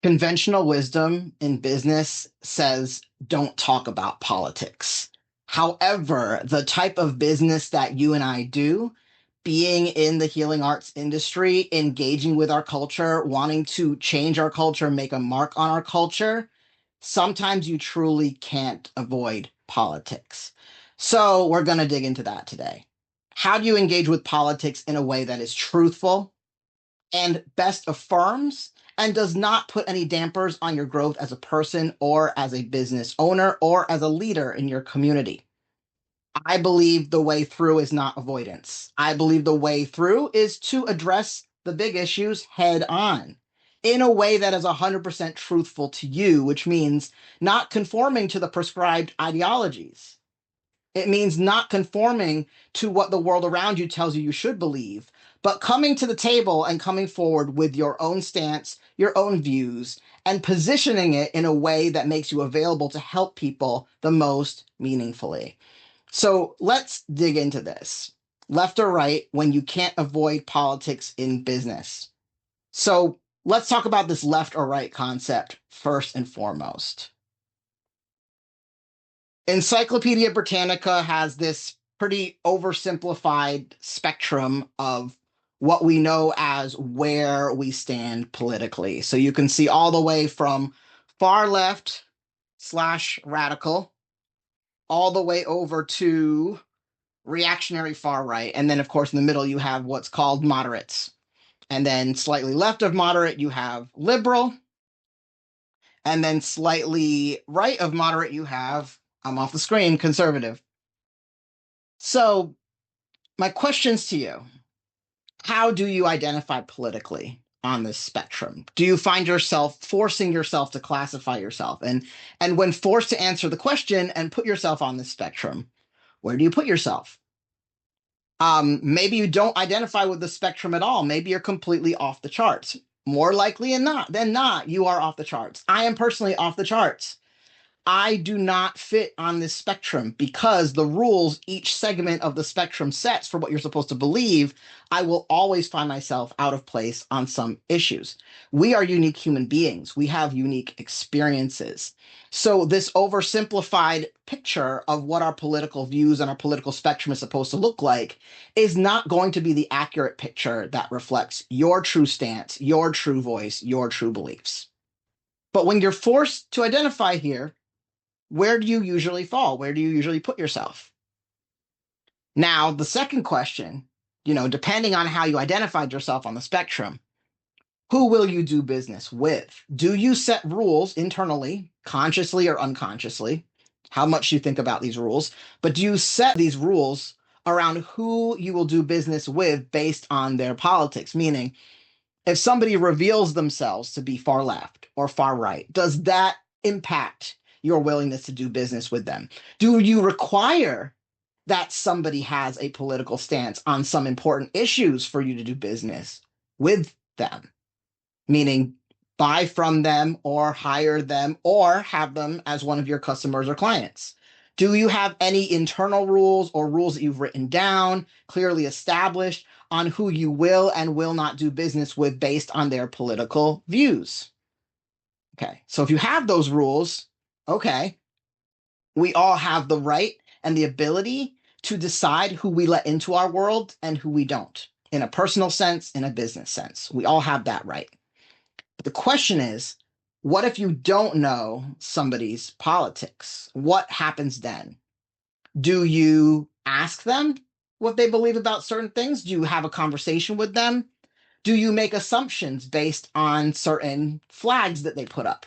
Conventional wisdom in business says don't talk about politics. However, the type of business that you and I do, being in the healing arts industry, engaging with our culture, wanting to change our culture, make a mark on our culture, sometimes you truly can't avoid politics. So, we're going to dig into that today. How do you engage with politics in a way that is truthful and best affirms and does not put any dampers on your growth as a person or as a business owner or as a leader in your community? I believe the way through is not avoidance. I believe the way through is to address the big issues head on in a way that is 100% truthful to you, which means not conforming to the prescribed ideologies. It means not conforming to what the world around you tells you you should believe, but coming to the table and coming forward with your own stance, your own views, and positioning it in a way that makes you available to help people the most meaningfully. So let's dig into this. Left or right when you can't avoid politics in business. So let's talk about this left or right concept first and foremost. Encyclopedia Britannica has this pretty oversimplified spectrum of what we know as where we stand politically. So you can see all the way from far left slash radical, all the way over to reactionary far right. And then, of course, in the middle, you have what's called moderates. And then slightly left of moderate, you have liberal. And then slightly right of moderate, you have, I'm off the screen, conservative. So, my questions to you: how do you identify politically on this spectrum? Do you find yourself forcing yourself to classify yourself? And when forced to answer the question and put yourself on this spectrum, where do you put yourself? Maybe you don't identify with the spectrum at all. Maybe you're completely off the charts. More likely than not, you are off the charts. I am personally off the charts. I do not fit on this spectrum because the rules each segment of the spectrum sets for what you're supposed to believe, I will always find myself out of place on some issues. We are unique human beings. We have unique experiences. So this oversimplified picture of what our political views and our political spectrum is supposed to look like is not going to be the accurate picture that reflects your true stance, your true voice, your true beliefs. But when you're forced to identify here, where do you usually fall? Where do you usually put yourself? Now, the second question, depending on how you identified yourself on the spectrum, who will you do business with? Do you set rules internally, consciously or unconsciously? How much you think about these rules, but do you set these rules around who you will do business with based on their politics? Meaning, if somebody reveals themselves to be far left or far right, does that impact your willingness to do business with them? Do you require that somebody has a political stance on some important issues for you to do business with them? Meaning, buy from them or hire them or have them as one of your customers or clients? Do you have any internal rules or rules that you've written down, clearly established, on who you will and will not do business with based on their political views? Okay, so if you have those rules, okay, we all have the right and the ability to decide who we let into our world and who we don't, in a personal sense, in a business sense. We all have that right. But the question is, what if you don't know somebody's politics? What happens then? Do you ask them what they believe about certain things? Do you have a conversation with them? Do you make assumptions based on certain flags that they put up?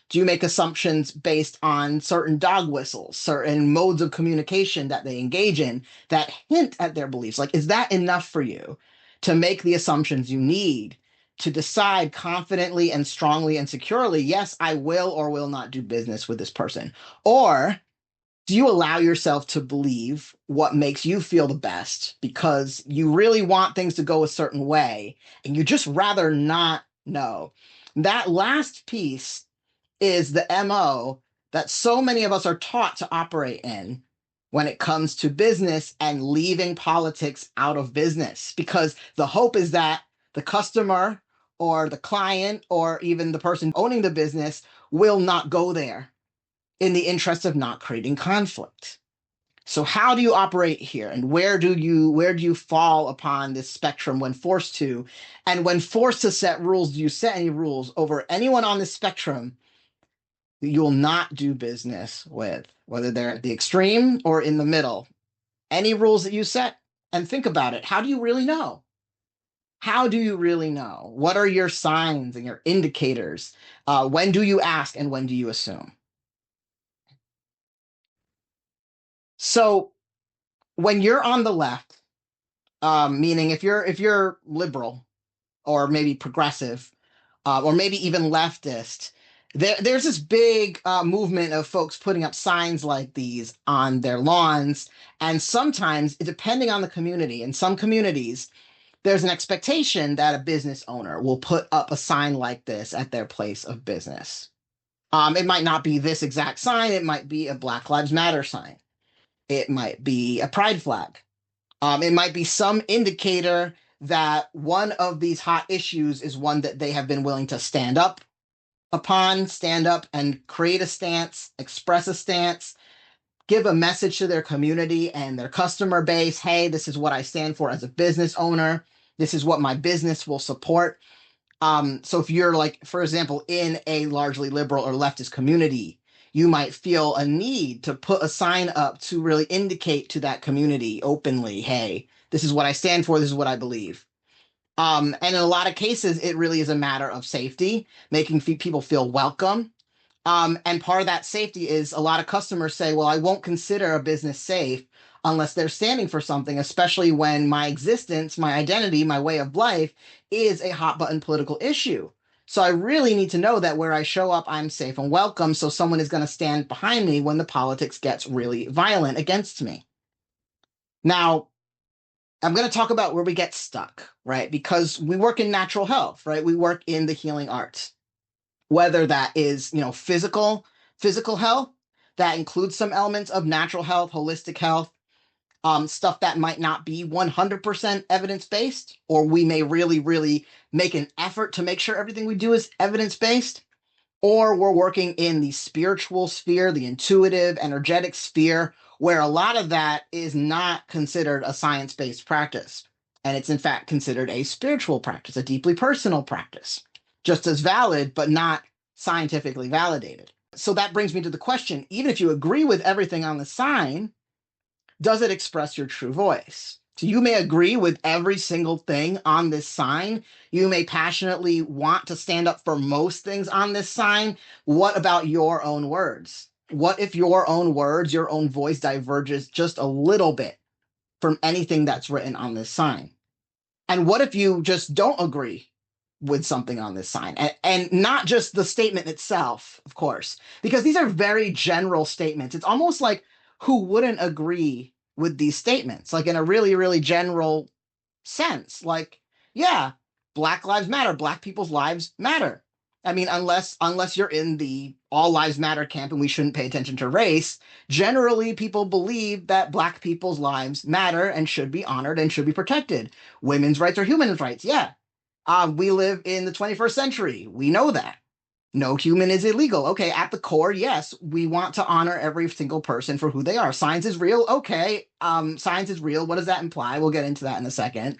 Do you make assumptions based on certain dog whistles, certain modes of communication that they engage in that hint at their beliefs? Like, is that enough for you to make the assumptions you need to decide confidently and strongly and securely, yes, I will or will not do business with this person? Or do you allow yourself to believe what makes you feel the best because you really want things to go a certain way and you just rather not know? That last piece is the MO that so many of us are taught to operate in when it comes to business and leaving politics out of business, because the hope is that the customer or the client or even the person owning the business will not go there in the interest of not creating conflict. So how do you operate here, and where do you fall upon this spectrum when forced to? And when forced to set rules, do you set any rules over anyone on this spectrum that you will not do business with, whether they're at the extreme or in the middle? Any rules that you set? And think about it. How do you really know? How do you really know? What are your signs and your indicators? When do you ask and when do you assume? So when you're on the left, meaning if you're liberal or maybe progressive, or maybe even leftist, there's this big movement of folks putting up signs like these on their lawns. And sometimes, depending on the community, in some communities, there's an expectation that a business owner will put up a sign like this at their place of business. It might not be this exact sign, it might be a Black Lives Matter sign, it might be a pride flag. It might be some indicator that one of these hot issues is one that they have been willing to stand up and create a stance, express a stance, give a message to their community and their customer base. Hey, this is what I stand for as a business owner. This is what my business will support. So if you're, like, for example, in a largely liberal or leftist community, you might feel a need to put a sign up to really indicate to that community openly, hey, this is what I stand for, this is what I believe. And in a lot of cases, it really is a matter of safety, making people feel welcome. And part of that safety is a lot of customers say, well, I won't consider a business safe unless they're standing for something, especially when my existence, my identity, my way of life is a hot button political issue. So I really need to know that where I show up, I'm safe and welcome. So someone is going to stand behind me when the politics gets really violent against me. Now, I'm going to talk about where we get stuck, right? Because we work in natural health, right? We work in the healing arts, whether that is, physical health, that includes some elements of natural health, holistic health, stuff that might not be 100% evidence-based, or we may really, really make an effort to make sure everything we do is evidence-based, or we're working in the spiritual sphere, the intuitive, energetic sphere, where a lot of that is not considered a science-based practice. And it's in fact considered a spiritual practice, a deeply personal practice, just as valid, but not scientifically validated. So that brings me to the question, even if you agree with everything on the sign, does it express your true voice? So you may agree with every single thing on this sign. You may passionately want to stand up for most things on this sign. What about your own words? What if your own words, your own voice diverges just a little bit from anything that's written on this sign? And what if you just don't agree with something on this sign? And not just the statement itself, of course, because these are very general statements. It's almost like, who wouldn't agree with these statements? Like, in a really, really general sense. Like, yeah, Black Lives Matter, Black people's lives matter. I mean, unless you're in the all lives matter camp and we shouldn't pay attention to race, generally people believe that Black people's lives matter and should be honored and should be protected. Women's rights are human rights. Yeah. We live in the 21st century. We know that. No human is illegal. Okay, at the core, yes, we want to honor every single person for who they are. Science is real. Okay, science is real. What does that imply? We'll get into that in a second.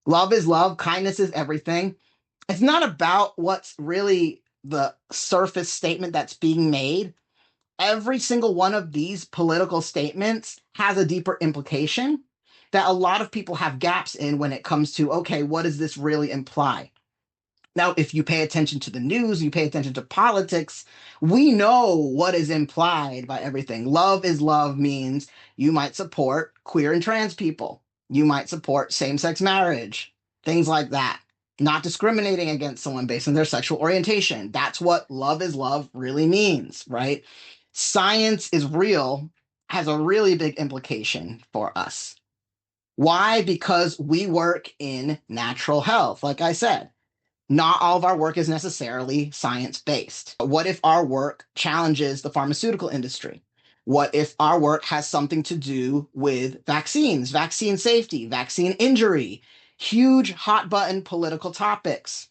Love is love. Kindness is everything. It's not about what's really the surface statement that's being made. Every single one of these political statements has a deeper implication that a lot of people have gaps in when it comes to, okay, what does this really imply? Now, if you pay attention to the news, you pay attention to politics, we know what is implied by everything. Love is love means you might support queer and trans people. You might support same-sex marriage, things like that. Not discriminating against someone based on their sexual orientation. That's what love is love really means, right? Science is real has a really big implication for us. Why? Because we work in natural health, like I said. Not all of our work is necessarily science-based. What if our work challenges the pharmaceutical industry? What if our work has something to do with vaccines, vaccine safety, vaccine injury, huge hot button political topics?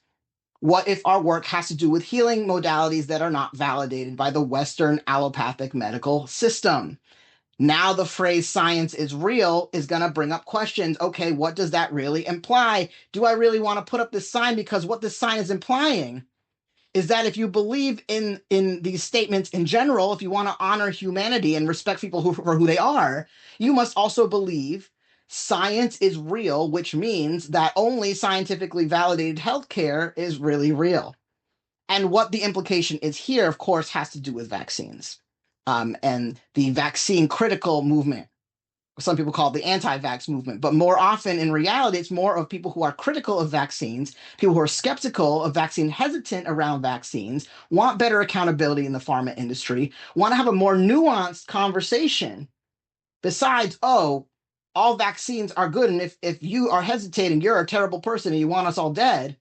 What if our work has to do with healing modalities that are not validated by the Western allopathic medical system? Now, the phrase science is real is going to bring up questions. Okay, what does that really imply? Do I really want to put up this sign? Because what this sign is implying is that if you believe in these statements in general, if you want to honor humanity and respect people for who they are, you must also believe science is real, which means that only scientifically validated healthcare is really real. And what the implication is here, of course, has to do with vaccines, and the vaccine critical movement. Some people call it the anti-vax movement, but more often in reality, it's more of people who are critical of vaccines, people who are skeptical of vaccine, hesitant around vaccines, want better accountability in the pharma industry, want to have a more nuanced conversation besides, oh, all vaccines are good. And if you are hesitating, you're a terrible person and you want us all dead.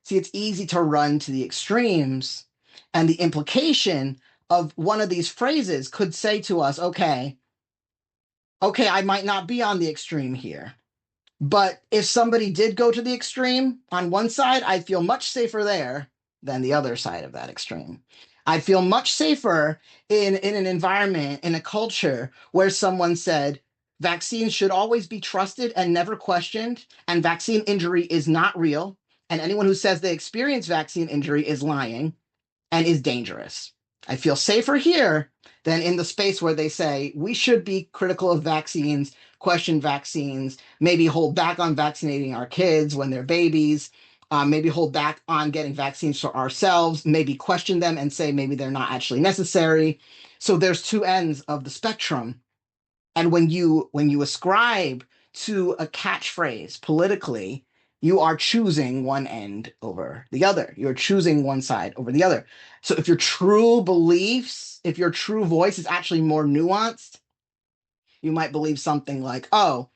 See, it's easy to run to the extremes. And the implication of one of these phrases could say to us, okay, I might not be on the extreme here. But if somebody did go to the extreme on one side, I'd feel much safer there than the other side of that extreme. I feel much safer in an environment, in a culture where someone said vaccines should always be trusted and never questioned, and vaccine injury is not real. And anyone who says they experience vaccine injury is lying and is dangerous. I feel safer here than in the space where they say we should be critical of vaccines, question vaccines, maybe hold back on vaccinating our kids when they're babies, maybe hold back on getting vaccines for ourselves, maybe question them and say maybe they're not actually necessary. So there's two ends of the spectrum. And when you ascribe to a catchphrase politically, you are choosing one end over the other. You're choosing one side over the other. So if your true beliefs, if your true voice is actually more nuanced, you might believe something like, oh,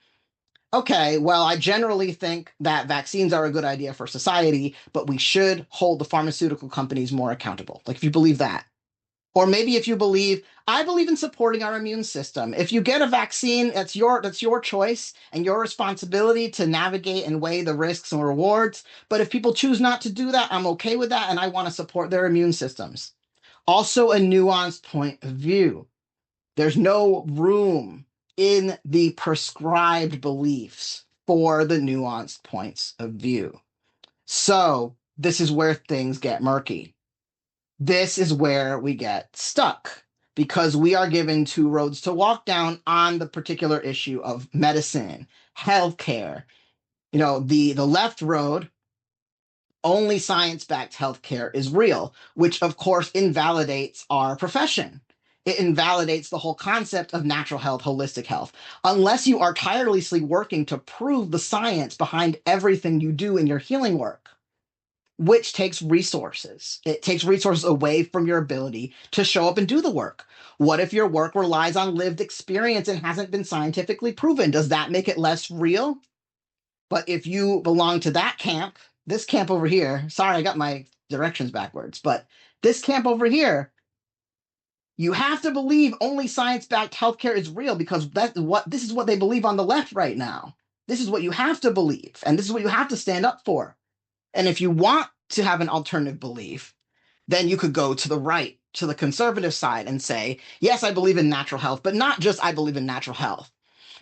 okay, well, I generally think that vaccines are a good idea for society, but we should hold the pharmaceutical companies more accountable. Like if you believe that. Or maybe if you believe, I believe in supporting our immune system. If you get a vaccine, that's your choice and your responsibility to navigate and weigh the risks and rewards. But if people choose not to do that, I'm okay with that, and I want to support their immune systems. Also, a nuanced point of view. There's no room in the prescribed beliefs for the nuanced points of view. So this is where things get murky. This is where we get stuck because we are given two roads to walk down on the particular issue of medicine, healthcare. The left road, only science-backed healthcare is real, which of course invalidates our profession. It invalidates the whole concept of natural health, holistic health, unless you are tirelessly working to prove the science behind everything you do in your healing work, which takes resources. It takes resources away from your ability to show up and do the work. What if your work relies on lived experience and hasn't been scientifically proven? Does that make it less real? But if you belong to that camp, this camp over here, sorry, I got my directions backwards, but this camp over here, you have to believe only science-backed healthcare is real because this is what they believe on the left right now. This is what you have to believe, and this is what you have to stand up for. And if you want to have an alternative belief, then you could go to the right, to the conservative side and say, yes, I believe in natural health, but not just I believe in natural health,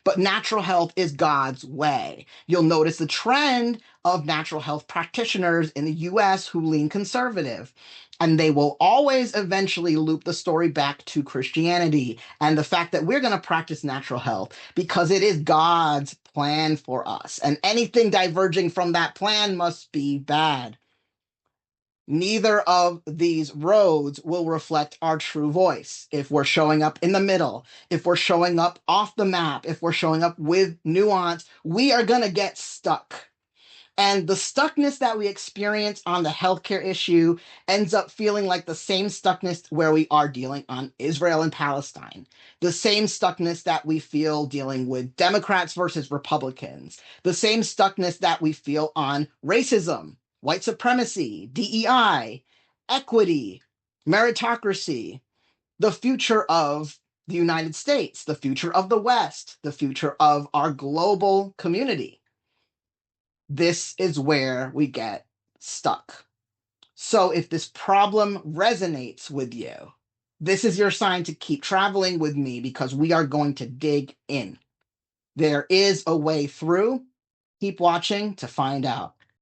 but natural health is God's way. You'll notice the trend of natural health practitioners in the US who lean conservative. And they will always eventually loop the story back to Christianity and the fact that we're going to practice natural health because it is God's plan for us. And anything diverging from that plan must be bad. Neither of these roads will reflect our true voice. If we're showing up in the middle, if we're showing up off the map, if we're showing up with nuance, we are going to get stuck. And the stuckness that we experience on the healthcare issue ends up feeling like the same stuckness where we are dealing on Israel and Palestine, the same stuckness that we feel dealing with Democrats versus Republicans, the same stuckness that we feel on racism, white supremacy, DEI, equity, meritocracy, the future of the United States, the future of the West, the future of our global community. This is where we get stuck. So if this problem resonates with you, this is your sign to keep traveling with me because we are going to dig in. There is a way through. Keep watching to find out.